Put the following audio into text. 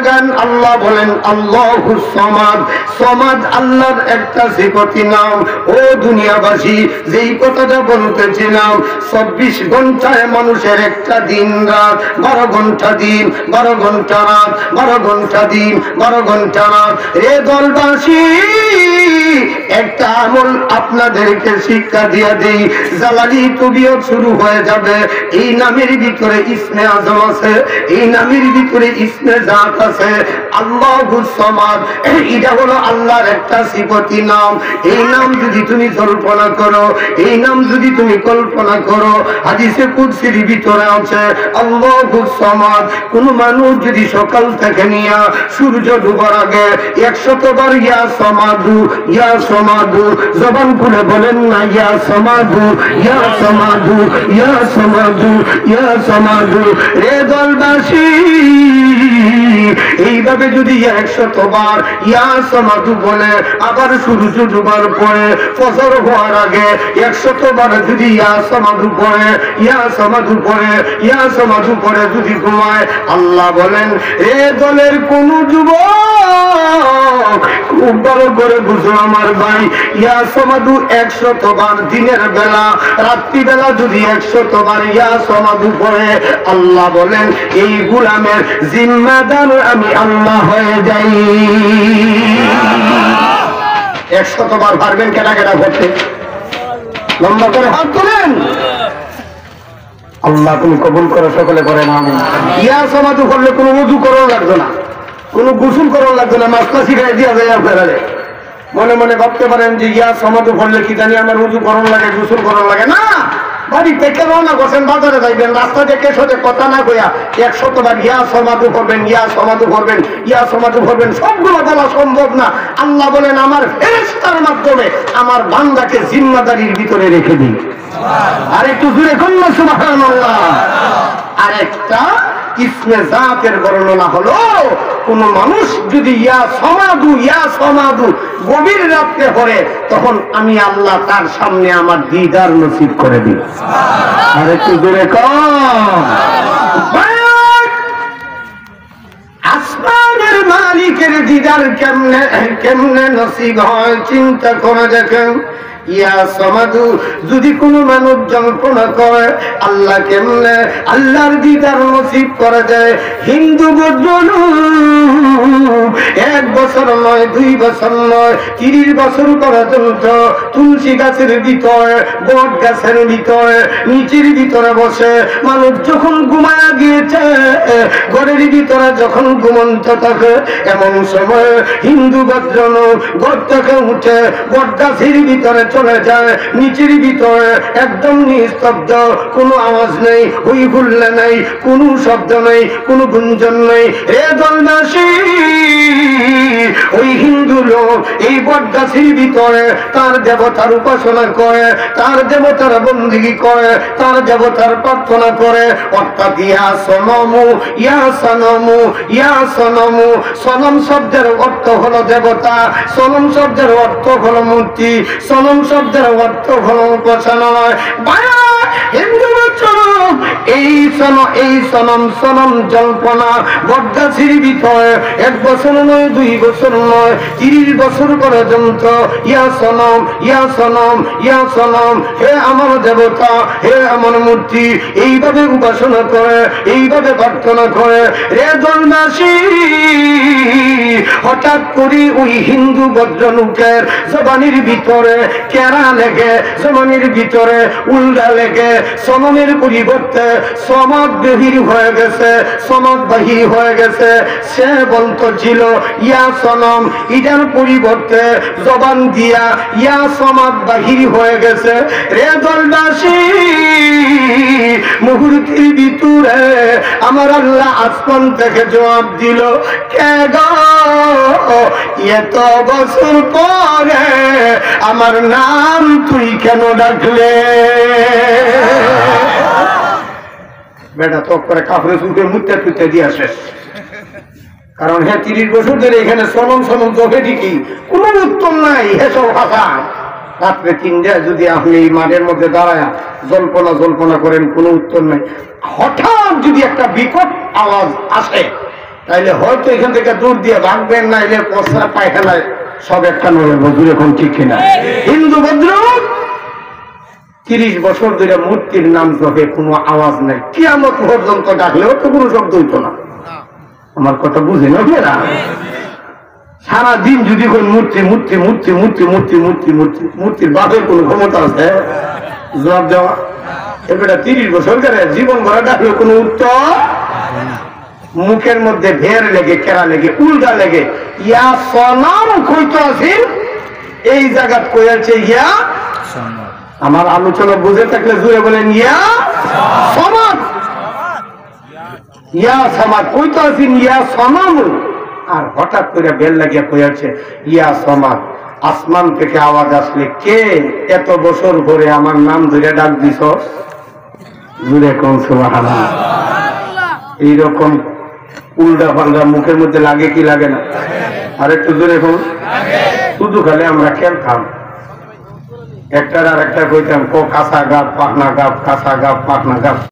গান আল্লাহ বলেন আল্লাহুস সামাদ। সামাদ আল্লাহর একটা সিফাতি নাম। ও দুনিয়াবাসী, যেই কথাটা বলতেছিলাম, 24 ঘন্টায় মানুষের একটা দিন রাত, 12 ঘন্টা দিন, 12 ঘন্টা রাত, 12 ঘন্টা দিন, 12 ঘন্টা রাত। রে দলবাসী, একটা আমল আপনাদেরকে শিক্ষা দিয়ে দেই, জালালি তবিয়ত শুরু হয়ে যাবে। এই নামের ভিতরে ইসমে আজম আছে, এই নামের ভিতরে ইসমে জাত আছে, আল্লাহুস সামাদ। এটা হলো আল্লাহর একটা সিফাতি নাম। এই নাম যদি তুমি কল্পনা করো, এই নাম যদি তুমি কল্পনা করো, হাদিসে কুদসির ভিতরে আছে আল্লাহুস সামাদ। কোন মানুষ যদি সকাল থেকে নিয়ে সূর্য ডুবার আগে 100 বার ইয়া সামাদু, ইয়া সামাদু, জবান খুলে বলেন না ইয়া সামাদু, ইয়া সামাদু, ইয়া সামাদু, ইয়া সামাদু। রে দলবাসী, এইভাবে যদি 100 বার ইয়া সামাদু বলে, আবার সূর্য ডুবার পরে ফজর হওয়ার আগে 100 বার যদি ইয়া সামাদু পড়ে, ইয়া সামাদু পড়ে, ইয়া সামাদু পড়ে যদি ঘুমায়, আল্লাহ বলেন এ দলের কোন যুবক খুব বড় করে বুঝো আমার ভাই, ইয়া সামাদু 100 বার দিনের বেলা, রাত্রি বেলা যদি 100 বার ইয়া সামাদু পড়ে, আল্লাহ বলেন এই গোলামের জিম্মাদার আমি আল্লাহ হয়ে যাই। 100 বার পারবেন কেটা কেটা করতে? লম্বা করে হাত তোলেন। আল্লাহ তুমি কবুল করো, সকলে করেন আমিন। ইয়া সামাদু করলে কোনো ওযু করাও লাগবে না, কোনো গোসল করাও লাগবে না, মাসলা শিখাই দিয়া যায় আপনারা। মনে মনে ভাবতে পারেন যে ইয়া সামাদু করলে কি জানি আমার ওযু করানো লাগে, গোসল করানো লাগে না। বাড়ি থেকে রওনা করছেন, বাজারে যাইবেন, রাস্তা থেকে সোজা কথা না কইয়া 100 বার ইয়া সামাদু করবেন, ইয়া সামাদু করবেন, ইয়া সামাদু করবেন। সবগুলো বলা সম্ভব না। আল্লাহ বলেন আমার ফেরেশতার মাধ্যমে আমার বান্দাকে জিম্মাদারির ভিতরে রেখে দিই। আর একটু জোরে কন্যা সুবহানাল্লাহ। আরেকটা ইসমে জাতের বর্ণনা হলো, কোন মানুষ যদি ইয়া সমাদু গভীর রাত্রে পড়ে, তখন আমি আল্লাহ তার সামনে আমার দিদার নসিব করে দিই। আর একটু জোরে কম। আসমানের মালিকের দিদার কেমনে কেমনে নসিব হয় চিন্তা করে দেখেন। ইয়া সামাদু যদি কোন মানুষ জল্পনা করে আল্লাহ কেমনে আল্লাহর দিদার নসিব করে দেয়। হিন্দু বৌদ্ধ 1 বছর নয়, 2 বছর নয়, 30 বছর পর্যন্ত তুলসী গাছের ভিতরে, বট গাছের ভিতরে, নিচের ভিতরে বসে মানুষ যখন ঘুমায়া গিয়েছে, ঘরের ভিতরে যখন ঘুমন্ত থাকে, এমন সময় হিন্দু বজ্রন ঘর থেকে উঠে বট গাছের ভিতরে চলে যায়, নিচের ভিতরে একদম নিস্তব্ধ, কোনো আওয়াজ নেই, হই হুল্লা নেই, কোনো শব্দ নেই, কোনো গুঞ্জন নেই। রে দলবাসী, ওই হিন্দু লোক এই বট গাছের ভিতরে তার দেবতার উপাসনা করে, তার দেবতার বন্দিগি করে, তার দেবতার প্রার্থনা করে। অর্থাৎ ইয়া সনমু, ইয়া সনমু, ইয়া সনমু। সনম শব্দের অর্থ হলো দেবতা, সনম শব্দের অর্থ হলো মূর্তি, সনম শব্দের অর্থ হলো উপাসনা। হিন্দু এই সনম জল্পনা বটগাছির ভিতরে 1 বছর নয়, 2 বছর নয়, 30 বছর পর্যন্ত ইয়া সনম, ইয়া সনম, ইয়া সনম, হে আমার দেবতা, হে আমার মূর্তি, এইভাবে উপাসনা করে, এইভাবে প্রার্থনা করে। রে দলবাসী, হঠাৎ করে ওই হিন্দু ভদ্রলোকের জবানির ভিতরে কেরা লেগে, জবানির ভিতরে উল্টা লেগে সনমের পরিবর্তে সমাদ বাহির হয়ে গেছে, সমাদ বাহির হয়ে গেছে। সে বলতো ছিল ইয়া সনম, ইটার পরিবর্তে জবান দিয়া ইয়া সমাদ বাহির হয়ে গেছে। রে দলবাসী, মুহূর্তের ভিতরে আমার আল্লাহ আসমান থেকে জবাব দিল, কে গো এত বছর পরে আমার নাম তুই কেন ডাকলে? বেটা তো করে কাপড়ে চুপে মুত্যা টুত্যা দিয়ে শেষ। কারণ হ্যাঁ 30 বছর ধরে এখানে সনম সনম চোখে ঠিকই কোন উত্তর নাই। হেসব ভাষা রাত্রে 3টায় যদি আপনি এই মাঠের মধ্যে দাঁড়ায় জল্পনা করেন, কোনো উত্তর নাই। হঠাৎ যদি একটা বিকট আওয়াজ আসে, তাইলে হয়তো এখান থেকে দূর দিয়ে ভাগবেন, নাইলে পচা পায়খানায় সব একটা নয় বন্ধু, এখন ঠিক কিনা? হিন্দু ভদ্র 30 বছর ধরে মূর্তির নাম জপে কোনো আওয়াজ নাই, কিয়ামত পর্যন্ত ডাকলেও তো কোনো শব্দ হইতো না। আমার কথা বুঝে না? সারাদিন যদি কোন মূর্তি মূর্তি মূর্তি মূর্তি মূর্তি মূর্তি মূর্তি মূর্তির বাপের কোন ক্ষমতা আছে জবাব দেওয়া? এবারে 30 বছর ধরে জীবন ভরা ডাকলেও কোনো উত্তর। মুখের মধ্যে ভের লেগে, কেরা লেগে, উল্টা লেগে ইয়া সনাম কইতো আছেন, এই জায়গা কইছে ইয়া। আমার আলোচনা বুঝে থাকলে জুড়ে বলেন ইয়া সমাজ, ইয়া সমাজ কইতো আছেন ইয়া সনাম। আর হঠাৎ করে বেল লাগিয়া কইছে ইয়া সমাজ। আসমান থেকে আওয়াজ আসলে, কে এত বছর পরে আমার নাম ধরে ডাক দিছ? জুড়ে কোন সুবহানাল্লাহ। এইরকম উল্টা পাল্টা মুখের মধ্যে লাগে কি লাগে না? আর একটু জোরে কোন, শুধু খালি আমরা খেলতাম, একটার আর একটা কইতাম, কাঁচা গাছ পাকনা গাছ, কাঁচা গাছ পাকনা গাছ।